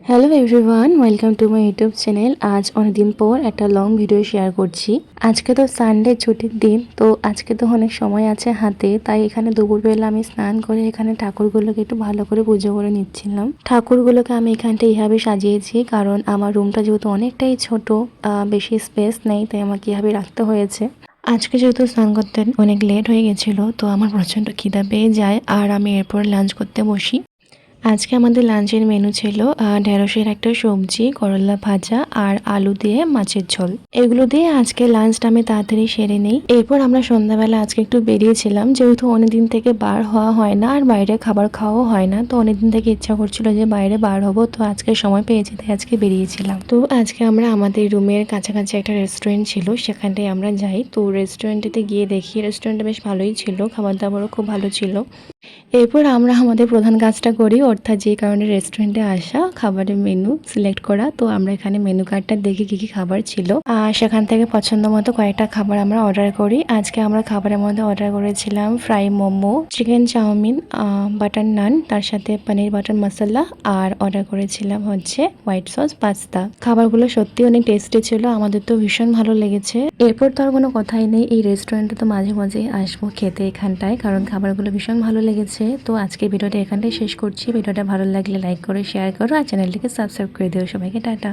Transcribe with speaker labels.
Speaker 1: Hello everyone, welcome to my YouTube channel. আজ অনেকদিন পর একটা লং ভিডিও শেয়ার করছি। আজকে তো সানডে ছুটির দিন, তো আজকে তো অনেক সময় আছে হাতে, তাই এখানে দুপুরবেলা আমি স্নান করে এখানে ঠাকুরগুলোকে একটু ভালো করে পুজো করে নিচ্ছিলাম। ঠাকুরগুলোকে আমি এখানটা এইভাবে সাজিয়েছি, কারণ আমার রুমটা যেহেতু অনেকটাই ছোট, বেশি স্পেস নেই, তাই আমাকে এইভাবে রাখতে হয়েছে। আজকে যেহেতু স্নান করতে অনেক লেট হয়ে গেছিলো, তো আমার প্রচণ্ড খিদা পেয়ে যায়, আর আমি এরপর লাঞ্চ করতে বসি। আজকে আমাদের লাঞ্চের মেনু ছিল ঢেঁড়সের একটা সবজি, করলা ভাজা আর আলু দিয়ে মাছের ঝোল। এগুলো দিয়ে আজকে লাঞ্চটা আমি তাড়াতাড়ি সেরে নিই। এরপর আমরা সন্ধ্যাবেলা আজকে একটু বেরিয়েছিলাম, যেহেতু অনেকদিন থেকে বার হওয়া হয় না আর বাইরে খাবার খাওয়াও হয় না, তো অনেকদিন থেকে ইচ্ছা করছিল যে বাইরে বার হবো, তো আজকে সময় পেয়েছি তাই আজকে বেরিয়েছিলাম। তো আজকে আমরা আমাদের রুমের কাছাকাছি একটা রেস্টুরেন্ট ছিল, সেখানটায় আমরা যাই। তো রেস্টুরেন্টেতে গিয়ে দেখি রেস্টুরেন্টটা বেশ ভালোই ছিল, খাবার দাবারও খুব ভালো ছিল। এরপর আমরা আমাদের প্রধান কাজটা করি, অর্থাৎ যে কারণে রেস্টুরেন্টে আসা, খাবারের মেনু সিলেক্ট করা। তো আমরা এখানে মেনু কার্ডটা দেখি কী কী খাবার ছিল, আর সেখান থেকে পছন্দ মতো কয়েকটা খাবার আমরা অর্ডার করি। আজকে আমরা খাবারের মধ্যে অর্ডার করেছিলাম fry momo, chicken chowmein, butter naan, তার সাথে পনির বাটার মশলা, আর অর্ডার করেছিলাম হচ্ছে হোয়াইট সস পাস্তা। খাবারগুলো সত্যি অনেক টেস্টি ছিল, আমাদের তো ভীষণ ভালো লেগেছে। এরপর তো আর কোনো কথাই নেই, এই রেস্টুরেন্টে তো মাঝে মাঝে আসবো খেতে এখানটায়, কারণ খাবারগুলো ভীষণ ভালো লেগেছে। তো আজকে ভিডিওটা এখানটাই শেষ করছি। ভিডিওটা ভালো লাগলে লাইক করো, শেয়ার করো, আর চ্যানেলটিকে সাবস্ক্রাইব করে দিও। সবাইকে টাটা।